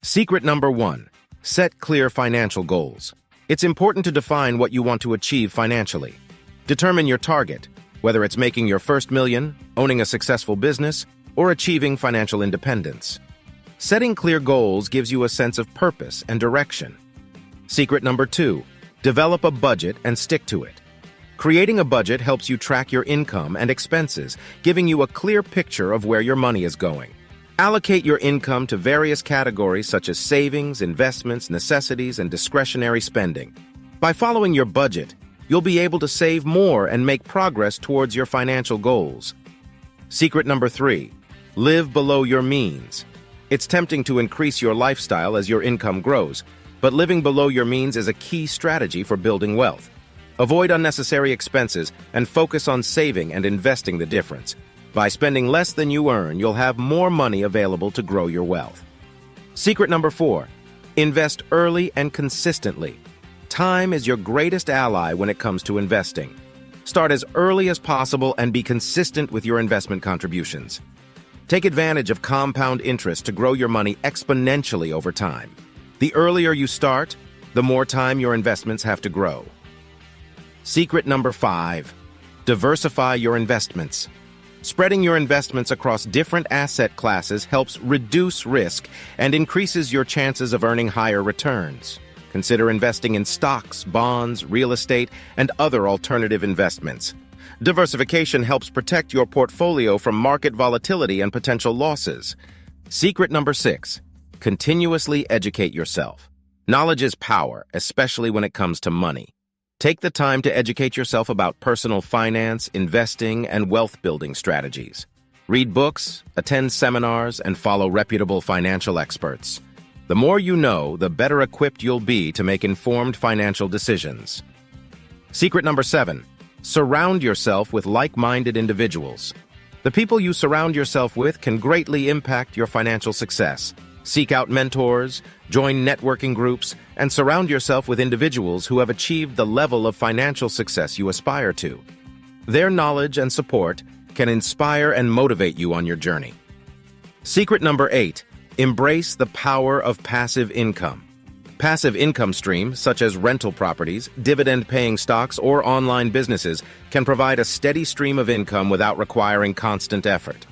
Secret number 1. Set clear financial goals. It's important to define what you want to achieve financially. Determine your target, whether it's making your first million, owning a successful business, or achieving financial independence. Setting clear goals gives you a sense of purpose and direction. Secret number 2. Develop a budget and stick to it. Creating a budget helps you track your income and expenses, giving you a clear picture of where your money is going. Allocate your income to various categories such as savings, investments, necessities, and discretionary spending. By following your budget, you'll be able to save more and make progress towards your financial goals. Secret number 3. Live below your means. It's tempting to increase your lifestyle as your income grows, but living below your means is a key strategy for building wealth. Avoid unnecessary expenses and focus on saving and investing the difference. By spending less than you earn, you'll have more money available to grow your wealth. Secret number 4. Invest early and consistently. Time is your greatest ally when it comes to investing. Start as early as possible and be consistent with your investment contributions. Take advantage of compound interest to grow your money exponentially over time. The earlier you start, the more time your investments have to grow. Secret number 5. Diversify your investments. Spreading your investments across different asset classes helps reduce risk and increases your chances of earning higher returns. Consider investing in stocks, bonds, real estate, and other alternative investments. Diversification helps protect your portfolio from market volatility and potential losses. Secret number 6. Continuously educate yourself. Knowledge is power, especially when it comes to money. Take the time to educate yourself about personal finance, investing, and wealth-building strategies. Read books, attend seminars, and follow reputable financial experts. The more you know, the better equipped you'll be to make informed financial decisions. Secret number 7. Surround yourself with like-minded individuals. The people you surround yourself with can greatly impact your financial success. Seek out mentors, join networking groups, and surround yourself with individuals who have achieved the level of financial success you aspire to. Their knowledge and support can inspire and motivate you on your journey. Secret number 8. Embrace the power of passive income. Passive income streams, such as rental properties, dividend-paying stocks, or online businesses, can provide a steady stream of income without requiring constant effort.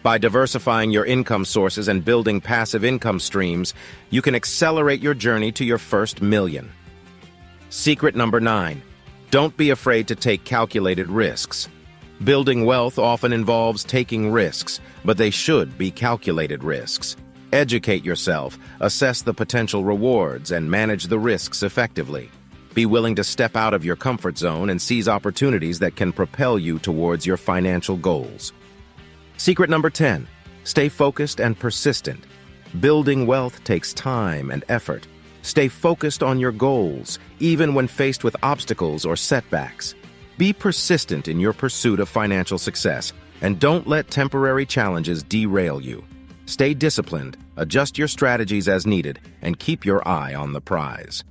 By diversifying your income sources and building passive income streams, you can accelerate your journey to your first million. Secret number 9. Don't be afraid to take calculated risks. Building wealth often involves taking risks, but they should be calculated risks. Educate yourself, assess the potential rewards, and manage the risks effectively. Be willing to step out of your comfort zone and seize opportunities that can propel you towards your financial goals. Secret number 10. Stay focused and persistent. Building wealth takes time and effort. Stay focused on your goals, even when faced with obstacles or setbacks. Be persistent in your pursuit of financial success, and don't let temporary challenges derail you. Stay disciplined, adjust your strategies as needed, and keep your eye on the prize.